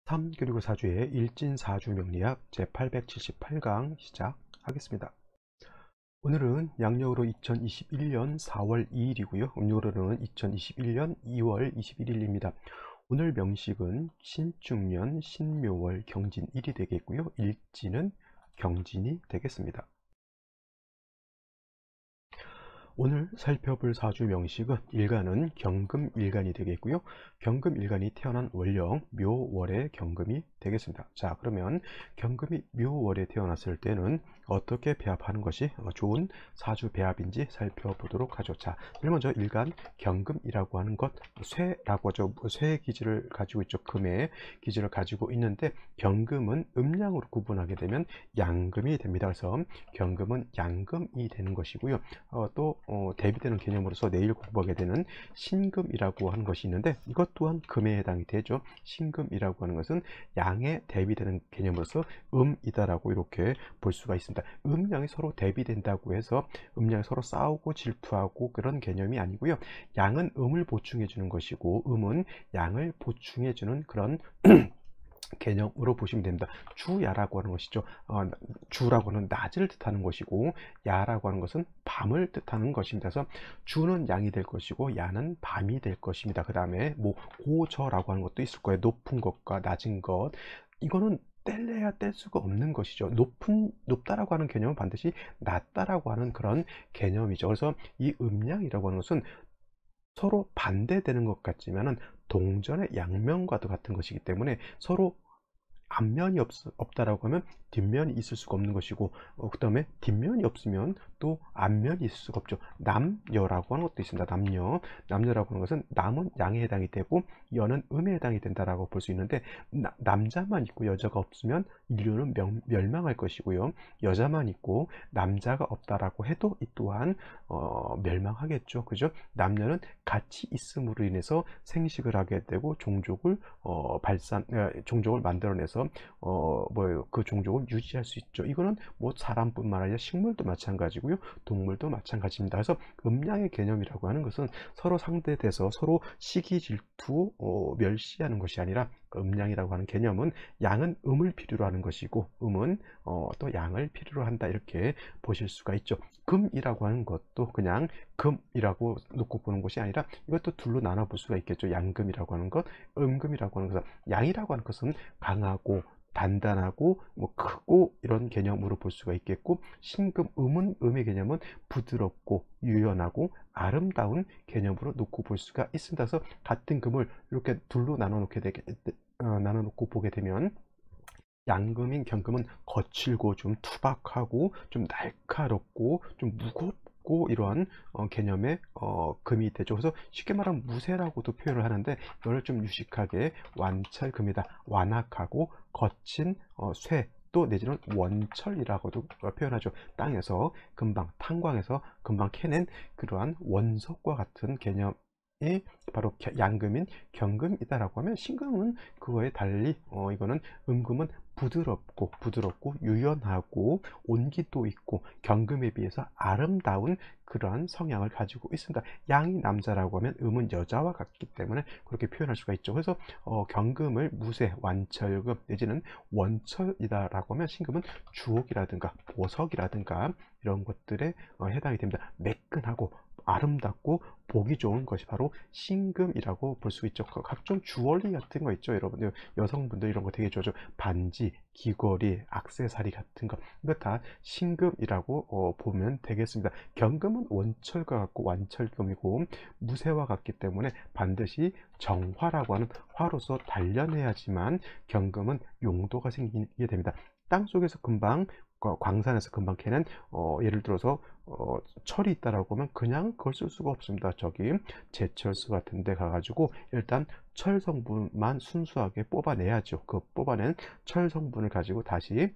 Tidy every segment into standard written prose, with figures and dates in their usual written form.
3 그리고 4주의 일진사주 명리학 제878강 시작하겠습니다. 오늘은 양력으로 2021년 4월 2일이고요. 음력으로는 2021년 2월 21일입니다. 오늘 명식은 신축년 신묘월 경진일이 되겠고요. 일진은 경진이 되겠습니다. 오늘 살펴볼 사주 명식은 일간은 경금일간이 되겠고요. 경금일간이 태어난 월령 묘월의 경금이 되겠습니다. 자, 그러면 경금이 묘월에 태어났을 때는 어떻게 배합하는 것이 좋은 사주 배합인지 살펴보도록 하죠. 자, 제일 먼저 일간 경금이라고 하는 것, 쇠라고 하죠. 쇠의 기질을 가지고 있죠. 금의 기질을 가지고 있는데 경금은 음양으로 구분하게 되면 양금이 됩니다. 그래서 경금은 양금이 되는 것이고요. 또 대비되는 개념으로서 내일 공부하게 되는 신금이라고 하는 것이 있는데 이것 또한 금에 해당이 되죠. 신금이라고 하는 것은 양에 대비되는 개념으로서 음이다라고 이렇게 볼 수가 있습니다. 음양이 서로 대비된다고 해서 음양이 서로 싸우고 질투하고 그런 개념이 아니고요. 양은 음을 보충해 주는 것이고 음은 양을 보충해 주는 그런 개념으로 보시면 됩니다. 주야라고 하는 것이죠. 주라고 하는 낮을 뜻하는 것이고 야라고 하는 것은 밤을 뜻하는 것입니다. 그래서 주는 양이 될 것이고 야는 밤이 될 것입니다. 그 다음에 뭐 고저라고 하는 것도 있을 거예요. 높은 것과 낮은 것. 이거는 뗄래야 뗄 수가 없는 것이죠. 높다라고 하는 개념은 반드시 낮다라고 하는 그런 개념이죠. 그래서 이 음양이라고 하는 것은 서로 반대되는 것 같지만은 동전의 양면과도 같은 것이기 때문에 서로 앞면이 없다라고 하면 뒷면이 있을 수가 없는 것이고 그 다음에 뒷면이 없으면 또 앞면이 있을 수가 없죠. 남여라고 하는 것도 있습니다. 남여라고 하는 것은 남은 양에 해당이 되고 여는 음에 해당이 된다라고 볼 수 있는데 남자만 있고 여자가 없으면 인류는 멸망할 것이고요. 여자만 있고 남자가 없다라고 해도 이 또한 멸망하겠죠. 그죠? 남녀는 같이 있음으로 인해서 생식을 하게 되고 종족을 종족을 만들어내서 그 종족을 유지할 수 있죠. 이거는 뭐 사람뿐만 아니라 식물도 마찬가지고요. 동물도 마찬가지입니다. 그래서 음양의 개념이라고 하는 것은 서로 상대돼서 서로 시기 질투 멸시하는 것이 아니라 음양이라고 하는 개념은 양은 음을 필요로 하는 것이고 음은 또 양을 필요로 한다 이렇게 보실 수가 있죠. 금이라고 하는 것도 그냥 금이라고 놓고 보는 것이 아니라 이것도 둘로 나눠 볼 수가 있겠죠. 양금이라고 하는 것, 음금이라고 하는 것. 양이라고 하는 것은 강하고 단단하고 뭐 크고 이런 개념으로 볼 수가 있겠고 신금 음의 개념은 부드럽고 유연하고 아름다운 개념으로 놓고 볼 수가 있습니다. 그래서 같은 금을 이렇게 둘로 나눠 놓고 보게 되면 양금인 경금은 거칠고 좀 투박하고 좀 날카롭고 좀 무겁고 이러한 개념의 금이 되죠. 그래서 쉽게 말하면 무쇠라고도 표현을 하는데 이걸 좀 유식하게 완철금이다. 완악하고 거친 쇠 또 내지는 원철이라고도 표현하죠. 땅에서 금방 탄광에서 금방 캐낸 그러한 원석과 같은 개념 이 바로 양금인 경금이다라고 하면 신금은 그거에 달리 이거는 음금은 부드럽고 유연하고 온기도 있고 경금에 비해서 아름다운 그러한 성향을 가지고 있습니다. 양이 남자라고 하면 음은 여자와 같기 때문에 그렇게 표현할 수가 있죠. 그래서 경금을 무쇠, 완철금 내지는 원철이다라고 하면 신금은 주옥이라든가 보석이라든가 이런 것들에 해당이 됩니다. 매끈하고 아름답고 보기 좋은 것이 바로 신금이라고 볼 수 있죠. 각종 주얼리 같은 거 있죠. 여러분 여성분들 이런 거 되게 좋아하죠. 반지, 귀걸이, 액세서리 같은 거 이거 다 신금이라고 보면 되겠습니다. 경금은 원철과 같고 완철금이고 무쇠와 같기 때문에 반드시 정화라고 하는 화로서 단련해야지만 경금은 용도가 생기게 됩니다. 땅속에서 금방 광산에서 금방 캐는 예를 들어서 철이 있다라고 하면 그냥 그걸 쓸 수가 없습니다. 저기 제철소 같은 데 가가지고 일단 철 성분만 순수하게 뽑아내야죠. 그 뽑아낸 철 성분을 가지고 다시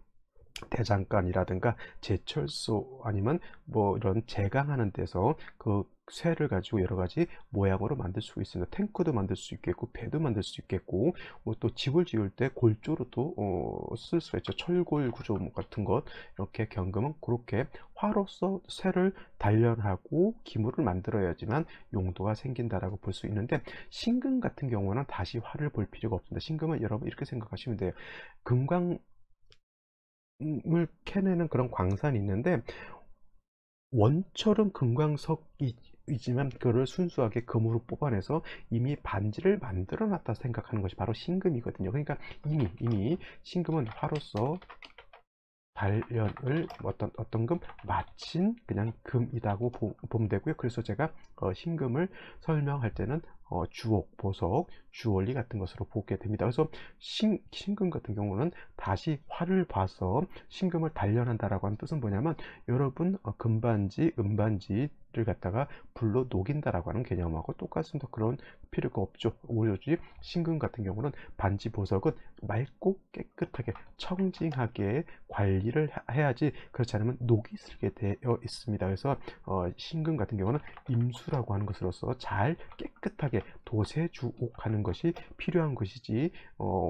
대장간이라든가 제철소 아니면 뭐 이런 제강하는 데서 그 쇠를 가지고 여러 가지 모양으로 만들 수 있습니다. 탱크도 만들 수 있겠고 배도 만들 수 있겠고 뭐 또 집을 지을 때 골조로도 쓸 수가 있죠. 철골 구조 같은 것. 이렇게 경금은 그렇게 화로서 쇠를 단련하고 기물을 만들어야지만 용도가 생긴다라고 볼 수 있는데, 신금 같은 경우는 다시 화를 볼 필요가 없습니다. 신금은 여러분 이렇게 생각하시면 돼요. 금광 을 캐내는 그런 광산이 있는데, 원철은 금광석이지만 그거를 순수하게 금으로 뽑아내서 이미 반지를 만들어 놨다 생각하는 것이 바로 신금이거든요. 그러니까 이미 신금은 화로서 단련을 어떤 금 마친 그냥 금이라고 보면 되고요. 그래서 제가 신금을 설명할 때는 주옥, 보석, 주원리 같은 것으로 보게 됩니다. 그래서 신금 같은 경우는 다시 화를 봐서 신금을 단련한다라고 하는 뜻은 뭐냐면, 여러분 금반지, 은반지를 갖다가 불로 녹인다라고 하는 개념하고 똑같습니다. 그런 필요가 없죠. 오로지 신금 같은 경우는 반지, 보석은 맑고 깨끗하게 청징하게 관리를 해야지, 그렇지 않으면 녹이 슬게 되어 있습니다. 그래서 신금 같은 경우는 임수라고 하는 것으로서 잘 깨끗하게 도세주옥하는 것이 필요한 것이지,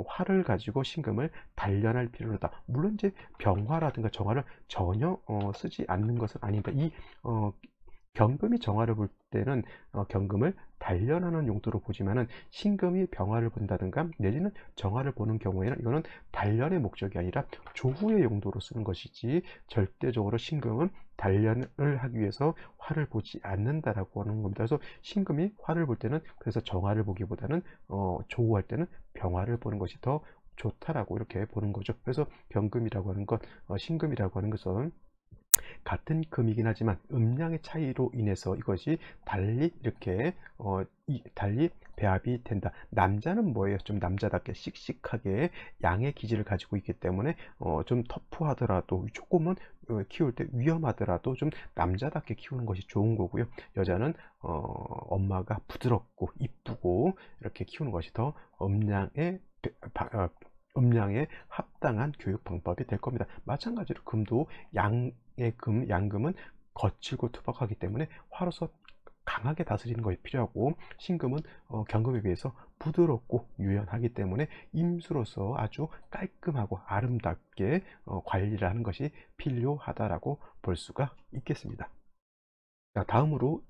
화를 가지고 신금을 단련할 필요는 없다. 물론 이제 병화라든가 정화를 전혀 쓰지 않는 것은 아닙니다. 이 경금이 정화를 볼 때는 경금을 단련하는 용도로 보지만은, 신금이 병화를 본다든가 내지는 정화를 보는 경우에는 이거는 단련의 목적이 아니라 조후의 용도로 쓰는 것이지, 절대적으로 신금은 단련을 하기 위해서 화를 보지 않는다라고 하는 겁니다. 그래서 신금이 화를 볼 때는, 그래서 정화를 보기보다는 조후할 때는 병화를 보는 것이 더 좋다라고 이렇게 보는 거죠. 그래서 경금이라고 하는 것, 신금이라고 하는 것은 같은 금이긴 하지만 음량의 차이로 인해서 이것이 달리 이렇게 달리 배합이 된다. 남자는 뭐예요? 좀 남자답게 씩씩하게 양의 기질을 가지고 있기 때문에 좀 터프하더라도, 조금은 키울 때 위험하더라도 좀 남자답게 키우는 것이 좋은 거고요. 여자는 엄마가 부드럽고 이쁘고 이렇게 키우는 것이 더 음량에 합당한 교육 방법이 될 겁니다. 마찬가지로 금도 양금은 거칠고 투박하기 때문에 화로서 강하게 다스리는 것이 필요하고, 신금은 경금에 비해서 부드럽고 유연하기 때문에 임수로서 아주 깔끔하고 아름답게 관리를 하는 것이 필요하다라고 볼 수가 있겠습니다. 자, 다음으로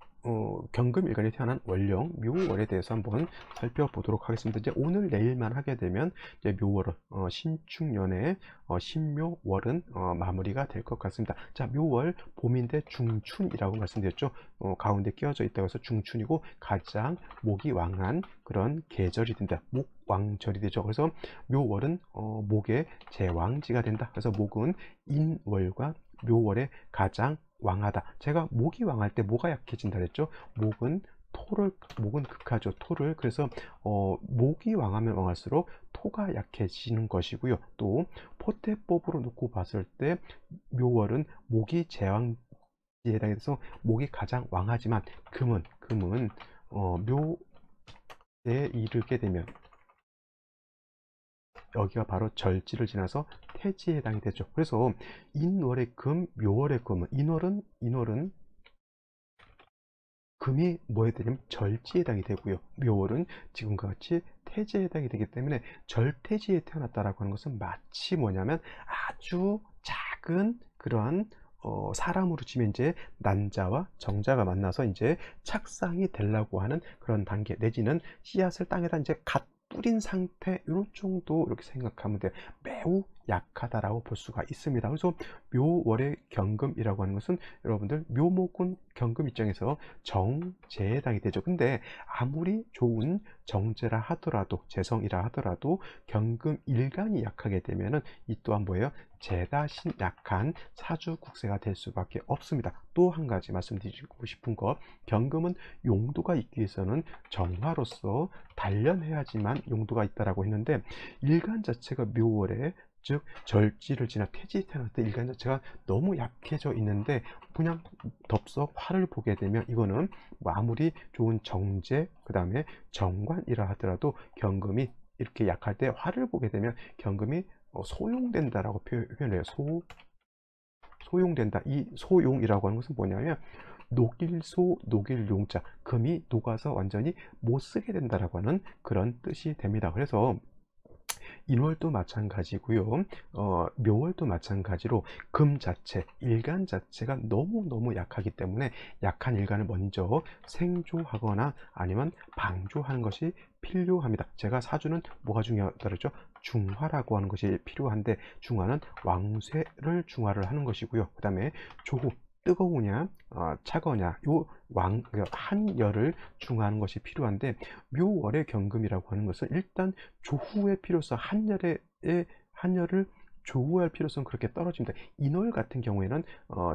경금일간이 태어난 월령, 묘월에 대해서 한번 살펴보도록 하겠습니다. 이제 오늘 내일만 하게 되면 이제 묘월은 신축년의 신묘월은 마무리가 될 것 같습니다. 자, 묘월 봄인데 중춘이라고 말씀드렸죠. 가운데 끼워져 있다고 해서 중춘이고 가장 목이 왕한 그런 계절이 된다. 목왕절이 되죠. 그래서 묘월은 목의 제왕지가 된다. 그래서 목은 인월과 묘월에 가장 왕하다. 제가 목이 왕할 때 뭐가 약해진다 그랬죠? 목은 극하죠. 토를. 그래서 목이 왕하면 왕할수록 토가 약해지는 것이고요. 또 포태법으로 놓고 봤을 때 묘월은 목이 제왕지에 해당해서 목이 가장 왕하지만, 금은 묘에 이르게 되면 여기가 바로 절지를 지나서 태지에 해당이 되죠. 그래서 인월의 금, 묘월의 금은, 인월은 금이 뭐에 되냐면 절지에 해당이 되고요. 묘월은 지금과 같이 태지에 해당이 되기 때문에 절태지에 태어났다라고 하는 것은 마치 뭐냐면 아주 작은 그러한 사람으로 치면 이제 난자와 정자가 만나서 이제 착상이 되려고 하는 그런 단계, 내지는 씨앗을 땅에다 이제 갓 뿌린 상태, 이런 정도 이렇게 생각하면 돼요. 매우 약하다라고 볼 수가 있습니다. 그래서 묘월의 경금이라고 하는 것은 여러분들 묘목은 경금 입장에서 정제에 해당이 되죠. 근데 아무리 좋은 정제라 하더라도, 재성이라 하더라도 경금 일간이 약하게 되면은 이 또한 뭐예요? 제다신 약한 사주국세가 될 수밖에 없습니다. 또 한 가지 말씀드리고 싶은 것, 경금은 용도가 있기 위해서는 정화로서 단련해야지만 용도가 있다라고 했는데, 일간 자체가 묘월에, 즉 절지를 지나 태지에 태어날 때 일간 자체가 너무 약해져 있는데 그냥 덥석 화를 보게 되면, 이거는 뭐 아무리 좋은 정제 그 다음에 정관이라 하더라도 경금이 이렇게 약할 때 화를 보게 되면 경금이 소용된다라고 표현해요. 소용된다. 이 소용이라고 하는 것은 뭐냐면 녹일소, 녹일용자, 금이 녹아서 완전히 못 쓰게 된다라고 하는 그런 뜻이 됩니다. 그래서 인월도 마찬가지고요. 묘월도 마찬가지로 금 자체, 일간 자체가 너무너무 약하기 때문에 약한 일간을 먼저 생조하거나 아니면 방조하는 것이 필요합니다. 제가 사주는 뭐가 중요하다 그랬죠? 중화라고 하는 것이 필요한데, 중화는 왕쇠를 중화를 하는 것이고요. 그 다음에 조후, 뜨거우냐 차거냐, 요 한열을 중화하는 것이 필요한데, 묘월의 경금이라고 하는 것은 일단 조후의 필요성, 한열을 조후할 필요성 그렇게 떨어집니다. 인월 같은 경우에는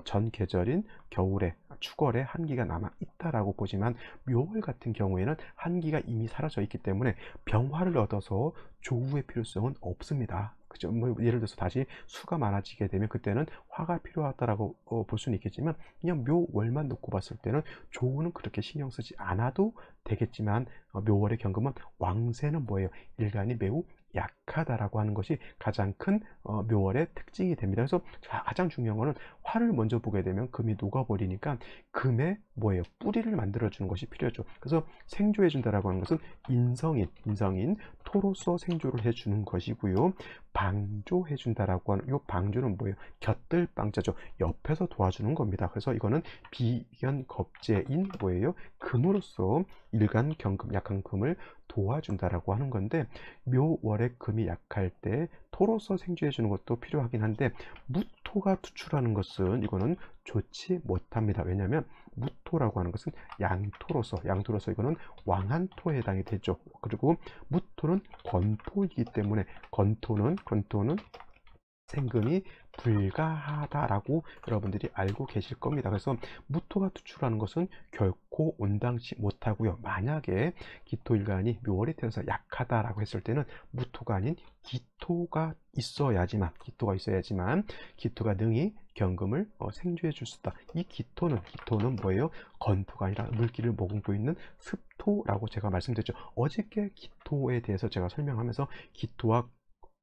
전 계절인 겨울에, 축월에 한기가 남아 있다라고 보지만, 묘월 같은 경우에는 한기가 이미 사라져 있기 때문에 병화를 얻어서 조후의 필요성은 없습니다. 그죠? 뭐 예를 들어서 다시 수가 많아지게 되면 그때는 화가 필요하다라고 볼 수는 있겠지만, 그냥 묘월만 놓고 봤을 때는 조후는 그렇게 신경 쓰지 않아도 되겠지만, 묘월의 경금은 왕세는 뭐예요? 일간이 매우 약하다라고 하는 것이 가장 큰 묘월의 특징이 됩니다. 그래서 가장 중요한 거는, 화를 먼저 보게 되면 금이 녹아버리니까 금의 뭐예요? 뿌리를 만들어 주는 것이 필요하죠. 그래서 생조해 준다라고 하는 것은 인성인 토로서 생조를 해 주는 것이고요. 방조해 준다라고 하는, 이 방조는 뭐예요? 곁들 방자죠. 옆에서 도와주는 겁니다. 그래서 이거는 비견겁제인 뭐예요? 금으로서 일간 경금, 약한 금을 도와준다라고 하는 건데, 묘월의 금이 약할 때 토로서 생주해 주는 것도 필요하긴 한데, 무토가 투출하는 것은 이거는 좋지 못합니다. 왜냐하면 무토라고 하는 것은 양토로서 이거는 왕한토에 해당이 되죠. 그리고 무토는 건토이기 때문에 건토는 생금이 불가하다라고 여러분들이 알고 계실 겁니다. 그래서 무토가 투출하는 것은 결코 온당치 못하고요. 만약에 기토일간이 묘월이 태어나서 약하다라고 했을 때는 무토가 아닌 기토가 있어야지만 기토가 능히 경금을 생주해 줄 수 있다. 이 기토는 뭐예요? 건토가 아니라 물기를 머금고 있는 습토라고 제가 말씀드렸죠. 어저께 기토에 대해서 제가 설명하면서 기토와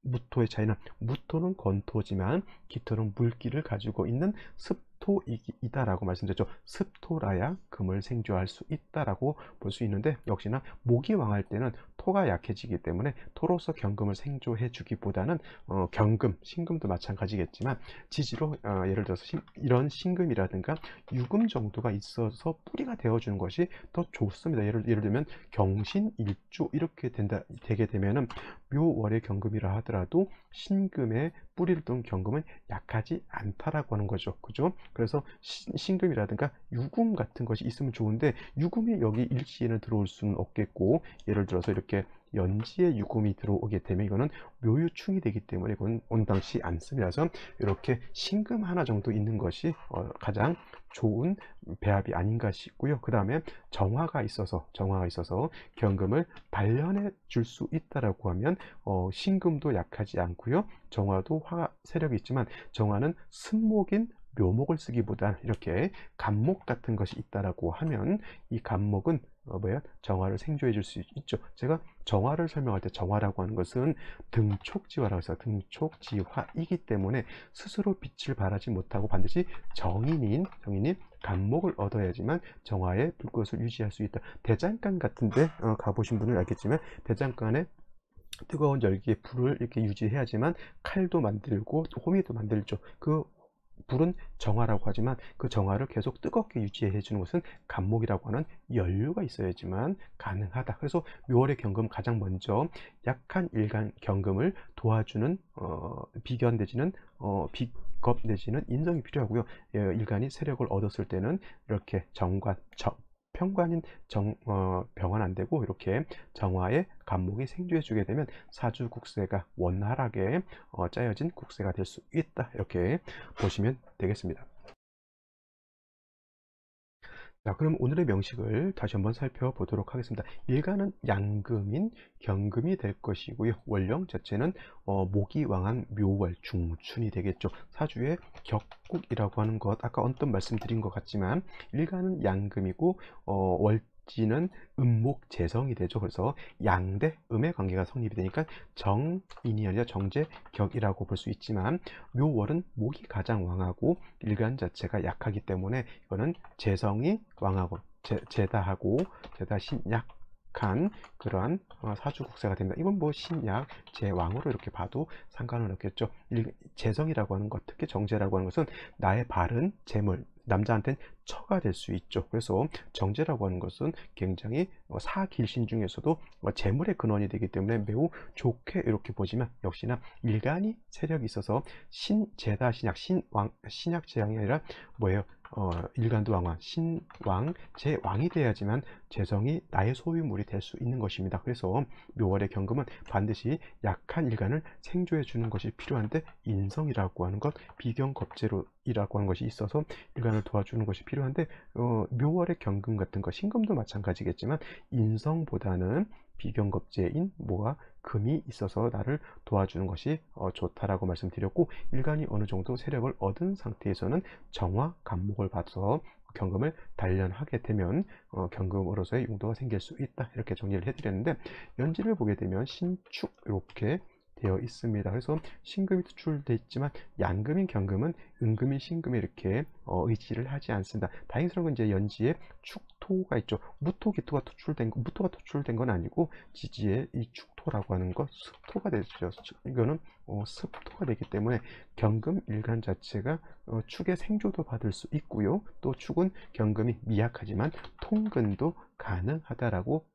무토의 차이는, 무토는 건토지만 기토는 물기를 가지고 있는 습토이다라고 말씀드렸죠. 습토라야 금을 생조할 수 있다라고 볼 수 있는데, 역시나 목이 왕할 때는 토가 약해지기 때문에 토로서 경금을 생조해 주기보다는 경금, 신금도 마찬가지겠지만 지지로 예를 들어서 이런 신금이라든가 유금 정도가 있어서 뿌리가 되어주는 것이 더 좋습니다. 예를 들면 경신일주 이렇게 되게 되면은 묘월의 경금이라 하더라도 신금의 뿌리를 둔 경금은 약하지 않다라고 하는 거죠. 그죠? 그래서 신금이라든가 유금 같은 것이 있으면 좋은데, 유금이 여기 일시에는 들어올 수는 없겠고, 예를 들어서 이렇게 연지에 유금이 들어오게 되면 이거는 묘유충이 되기 때문에 이건 온당치 않습니다. 그래서 이렇게 신금 하나 정도 있는 것이 가장 좋은 배합이 아닌가 싶고요. 그 다음에 정화가 있어서 경금을 발현해 줄 수 있다라고 하면 신금도 약하지 않고요. 정화도 화 세력이 있지만, 정화는 승목인 묘목을 쓰기보다 이렇게 간목 같은 것이 있다라고 하면, 이 간목은 정화를 생조해 줄 수 있죠. 제가 정화를 설명할 때 정화라고 하는 것은 등촉지화라고 해서 등촉지화이기 때문에 스스로 빛을 발하지 못하고 반드시 정인인 간목을 얻어야지만 정화의 불꽃을 유지할 수 있다. 대장간 같은데 가보신 분은 알겠지만, 대장간에 뜨거운 열기에 불을 이렇게 유지해야지만 칼도 만들고 호미도 만들죠. 그 불은 정화라고 하지만, 그 정화를 계속 뜨겁게 유지해 주는 것은 간목이라고 하는 연료가 있어야지만 가능하다. 그래서 묘월의 경금, 가장 먼저 약한 일간 경금을 도와주는 비견 내지는 비겁 내지는 인성이 필요하고요. 일간이 세력을 얻었을 때는 이렇게 평관인 병은 안 되고, 이렇게 정화의 간목이 생주해 주게 되면 사주 국세가 원활하게 짜여진 국세가 될 수 있다, 이렇게 보시면 되겠습니다. 자, 그럼 오늘의 명식을 다시 한번 살펴보도록 하겠습니다. 일간은 양금인 경금이 될 것이고요. 월령 자체는 목이 왕한 묘월 중춘이 되겠죠. 사주의 격국이라고 하는 것, 아까 언뜻 말씀드린 것 같지만, 일간은 양금이고 지는 음목재성이 되죠. 그래서 양대 음의 관계가 성립이 되니까 정인이 아니라 정제격이라고 볼 수 있지만 묘월은 목이 가장 왕하고 일간 자체가 약하기 때문에 이거는 재성이 왕하고 제다하고 제다 신약한 그러한 사주국세가 됩니다. 이건 뭐 신약 제왕으로 이렇게 봐도 상관은 없겠죠. 재성이라고 하는 것, 특히 정제라고 하는 것은 나의 바른 재물, 남자한테는 처가 될 수 있죠. 그래서 정제라고 하는 것은 굉장히 사길신 중에서도 재물의 근원이 되기 때문에 매우 좋게 이렇게 보지만 역시나 일간이 세력이 있어서 신제다 신약 신왕 신약 제왕이 아니라 뭐예요? 일간도 왕화 신왕 제왕이 돼야지만 재성이 나의 소유물이 될 수 있는 것입니다. 그래서 묘월의 경금은 반드시 약한 일간을 생조해 주는 것이 필요한데 인성이라고 하는 것, 비경겁제로이라고 하는 것이 있어서 일간을 도와주는 것이 필요한데 묘월의 경금 같은 거 신금도 마찬가지겠지만 인성보다는 비경겁제인 뭐가 금이 있어서 나를 도와주는 것이 좋다라고 말씀드렸고 일간이 어느 정도 세력을 얻은 상태에서는 정화 간목을 봐서 경금을 단련하게 되면 경금으로서의 용도가 생길 수 있다 이렇게 정리를 해드렸는데 연지를 보게 되면 신축 이렇게 되어 있습니다. 그래서 신금이 투출되어 있지만 양금인 경금은 은금인 신금에 이렇게 의지를 하지 않습니다. 다행스러운 건 이제 연지에 축토가 있죠. 무토가 투출된 건 아니고 지지에 이 축토라고 하는 것 습토가 되죠. 이거는 습토가 되기 때문에 경금 일간 자체가 축의 생조도 받을 수 있고요. 또 축은 경금이 미약하지만 통근도 가능하다라고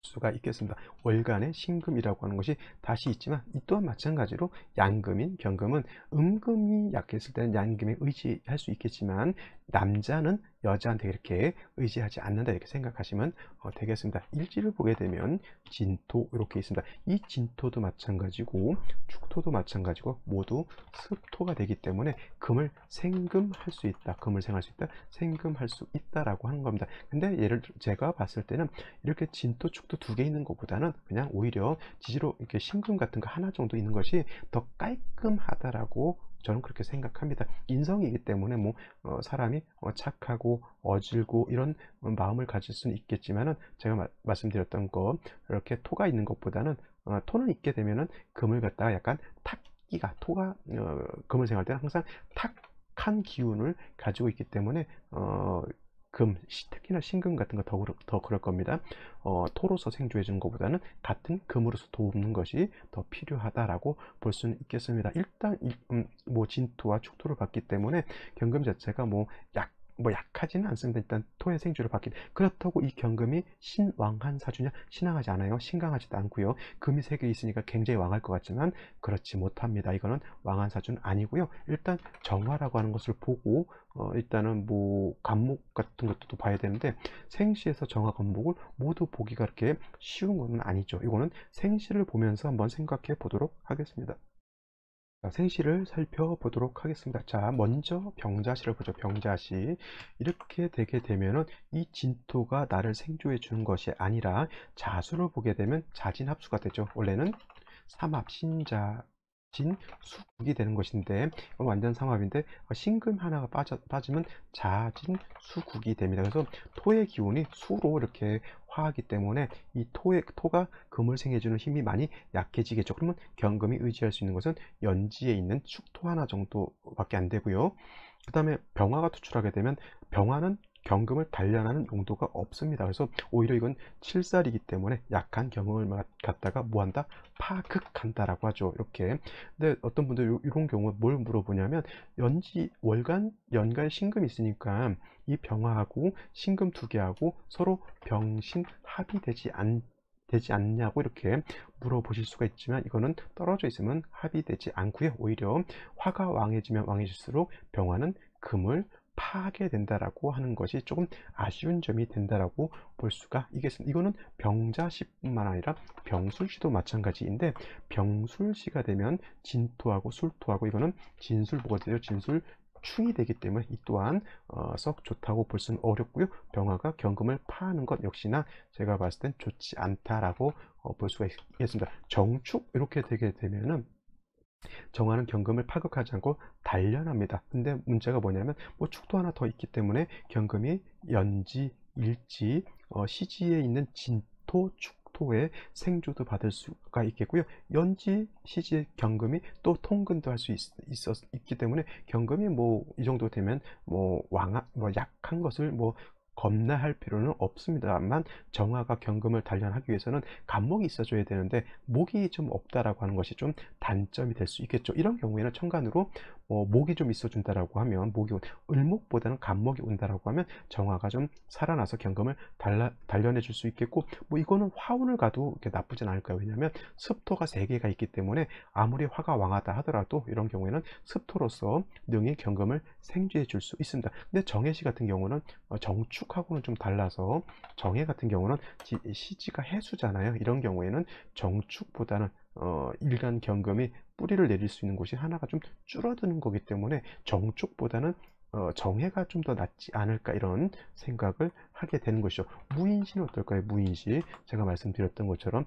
수가 있겠습니다. 월간의 신금이라고 하는 것이 다시 있지만 이 또한 마찬가지로 양금인 경금은 음금이 약했을 때는 양금에 의지할 수 있겠지만 남자는 여자한테 이렇게 의지하지 않는다 이렇게 생각하시면 되겠습니다. 일지를 보게 되면 진토 이렇게 있습니다. 이 진토도 마찬가지고 축토도 마찬가지고 모두 습토가 되기 때문에 금을 생금할 수 있다. 금을 생할 수 있다. 생금할 수 있다라고 하는 겁니다. 근데 예를 들어 제가 봤을 때는 이렇게 진토 축토 두 개 있는 것보다는 그냥 오히려 지지로 이렇게 신금 같은 거 하나 정도 있는 것이 더 깔끔하다라고 저는 그렇게 생각합니다. 인성이기 때문에 뭐 사람이 착하고 어질고 이런 마음을 가질 수는 있겠지만은 제가 말씀드렸던 거 이렇게 토가 있는 것보다는 토는 있게 되면은 금을 갖다가 약간 탁기가 토가 금을 생할 때는 항상 탁한 기운을 가지고 있기 때문에 특히나 신금 같은 거 더 그럴 겁니다. 토로서 생조해 주는 것보다는 같은 금으로서 돕는 것이 더 필요하다라고 볼 수는 있겠습니다. 일단 뭐 진토와 축토를 받기 때문에 경금 자체가 뭐 약하지는 않습니다. 일단 토의 생주를 받기 그렇다고 이 경금이 신왕한 사주냐? 신왕하지 않아요. 신강하지도 않고요. 금이 3개 있으니까 굉장히 왕할 것 같지만 그렇지 못합니다. 이거는 왕한 사주는 아니고요. 일단 정화라고 하는 것을 보고 일단은 뭐 간목 같은 것도 봐야 되는데 생시에서 정화 간목을 모두 보기가 그렇게 쉬운 것은 아니죠. 이거는 생시를 보면서 한번 생각해 보도록 하겠습니다. 자, 생시를 살펴보도록 하겠습니다. 자, 먼저 병자시를 보죠. 병자시. 이렇게 되게 되면은 이 진토가 나를 생조해 주는 것이 아니라 자수를 보게 되면 자진합수가 되죠. 원래는 삼합, 신자, 진, 수국이 되는 것인데 이건 완전 삼합인데 신금 하나가 빠지면 자진, 수국이 됩니다. 그래서 토의 기운이 수로 이렇게 화하기 때문에 이 토가 금을 생해주는 힘이 많이 약해지겠죠. 그러면 경금이 의지할 수 있는 것은 연지에 있는 축토 하나 정도밖에 안 되고요. 그 다음에 병화가 투출하게 되면 병화는 경금을 단련하는 용도가 없습니다. 그래서 오히려 이건 칠살이기 때문에 약한 경금을 갖다가 뭐한다? 파극한다라고 하죠. 이렇게. 근데 어떤 분들 이런 경우에 뭘 물어보냐면 연지 월간 연간 신금이 있으니까 이 병화하고 신금 두 개하고 서로 병신 합이 되지 않냐고 이렇게 물어보실 수가 있지만 이거는 떨어져 있으면 합이 되지 않고요. 오히려 화가 왕해지면 왕해질수록 병화는 금을 파하게 된다라고 하는 것이 조금 아쉬운 점이 된다라고 볼 수가 있겠습니다. 이거는 병자시뿐만 아니라 병술시도 마찬가지인데 병술시가 되면 진토하고 술토하고 이거는 진술보가 되죠. 진술 충이 되기 때문에 이 또한 썩 좋다고 볼 수는 어렵고요. 병화가 경금을 파하는 것 역시나 제가 봤을 땐 좋지 않다라고 볼 수가 있겠습니다. 정축 이렇게 되게 되면은 정화는 경금을 파극하지 않고 단련합니다. 근데 문제가 뭐냐면 뭐 축도 하나 더 있기 때문에 경금이 연지 일지, 시지에 있는 진토, 축토의 생조도 받을 수가 있겠고요. 연지, 시지의 경금이 또 통근도 할 수 있기 때문에 경금이 뭐 이 정도 되면 뭐 약한 것을 뭐 겁나할 필요는 없습니다만, 정화가 경금을 단련하기 위해서는 간목이 있어줘야 되는데 목이 좀 없다라고 하는 것이 좀 단점이 될 수 있겠죠. 이런 경우에는 천간으로 목이 좀 있어준다라고 하면, 을목보다는 간목이 온다라고 하면 정화가 좀 살아나서 경금을 단련해 줄 수 있겠고, 뭐 이거는 화운을 가도 이렇게 나쁘진 않을 거예요. 왜냐하면 습토가 3개가 있기 때문에 아무리 화가 왕하다 하더라도 이런 경우에는 습토로서 능히 경금을 생쥐해 줄 수 있습니다. 근데 정해시 같은 경우는 정축하고는 좀 달라서, 정해 같은 경우는 시지가 해수잖아요. 이런 경우에는 정축보다는 일간 경금이 뿌리를 내릴 수 있는 곳이 하나가 좀 줄어드는 거기 때문에 정축보다는 정해가 좀 더 낫지 않을까, 이런 생각을 하게 되는 것이죠. 무인시는 어떨까요? 무인시, 제가 말씀드렸던 것처럼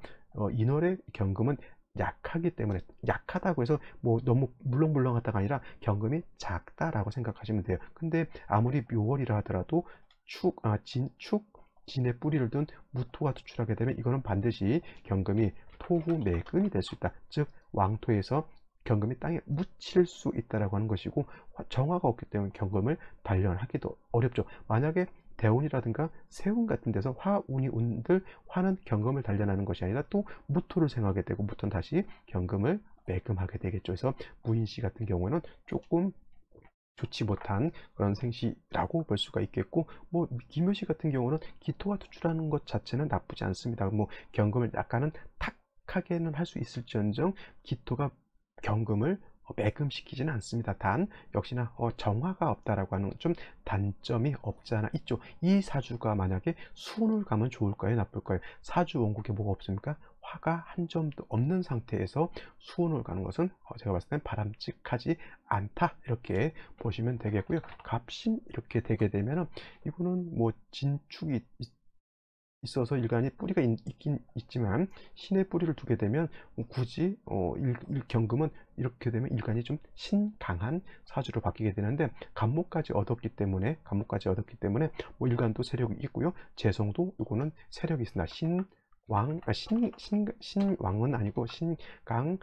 인월의 경금은 약하기 때문에, 약하다고 해서 뭐 너무 물렁물렁하다가 아니라 경금이 작다라고 생각하시면 돼요. 근데 아무리 묘월이라 하더라도 진의 뿌리를 둔 무토가 투출하게 되면 이거는 반드시 경금이 토후 매금이 될 수 있다. 즉 왕토에서 경금이 땅에 묻힐 수 있다라고 하는 것이고, 정화가 없기 때문에 경금을 단련하기도 어렵죠. 만약에 대운이라든가 세운 같은 데서 화운이 온들, 화는 경금을 단련하는 것이 아니라 또 무토를 생하게 되고, 무토는 다시 경금을 매금하게 되겠죠. 그래서 무인시 같은 경우에는 조금 좋지 못한 그런 생시라고 볼 수가 있겠고, 뭐 기묘시 같은 경우는 기토가 투출하는 것 자체는 나쁘지 않습니다. 뭐 경금을 약간은 탁하게는 할 수 있을지언정 기토가 경금을 매금시키지는 않습니다. 단 역시나 정화가 없다라고 하는 좀 단점이 없지 않아 있죠. 이 사주가 만약에 수운을 가면 좋을까요, 나쁠까요? 사주 원국에 뭐가 없습니까? 화가 한 점도 없는 상태에서 수운을 가는 것은 제가 봤을 땐 바람직하지 않다, 이렇게 보시면 되겠고요. 갑신 이렇게 되게 되면은 이거는 뭐 진축이 있어서 일간이 뿌리가 있긴 있지만, 신의 뿌리를 두게 되면 굳이 경금은 이렇게 되면 일간이 좀 신강한 사주로 바뀌게 되는데, 간목까지 얻었기 때문에 뭐 일간도 세력이 있고요, 재성도 이거는 세력이 있습니다. 신왕은 아니고 신강,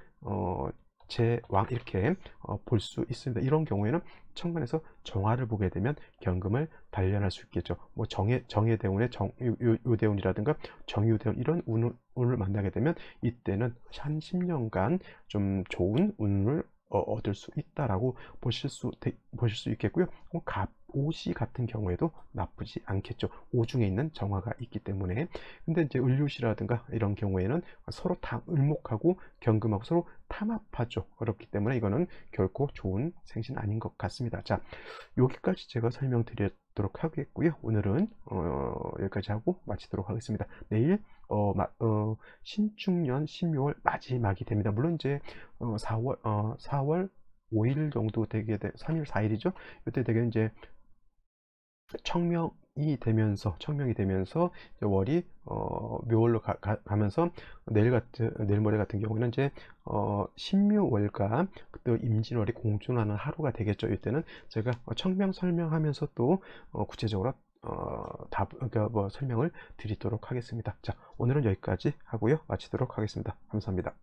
제왕, 이렇게 볼 수 있습니다. 이런 경우에는 천간에서 정화를 보게 되면 경금을 단련할 수 있겠죠. 뭐 정해대운의 요대운이라든가 정유대운, 이런 운을 만나게 되면 이때는 한 10년간 좀 좋은 운을 얻을 수 있다라고 보실 수 있겠고요. 오시 같은 경우에도 나쁘지 않겠죠. 오중에 있는 정화가 있기 때문에. 근데 이제 을료시라든가 이런 경우에는 서로 을목하고 경금하고 서로 탐합하죠. 그렇기 때문에 이거는 결코 좋은 생신 아닌 것 같습니다. 자, 여기까지 제가 설명드리도록 하겠고요. 오늘은 여기까지 하고 마치도록 하겠습니다. 내일 신축년 16월 마지막이 됩니다. 물론 이제 4월 5일 정도 되게 3일 4일이죠. 이때 되게 이제 청명이 되면서 이제 월이 묘월로 가면서 내일 모레 같은 경우는 이제 신묘월과 또 임진월이 공존하는 하루가 되겠죠. 이때는 제가 청명 설명하면서 또 구체적으로 그러니까 뭐 설명을 드리도록 하겠습니다. 자, 오늘은 여기까지 하고요, 마치도록 하겠습니다. 감사합니다.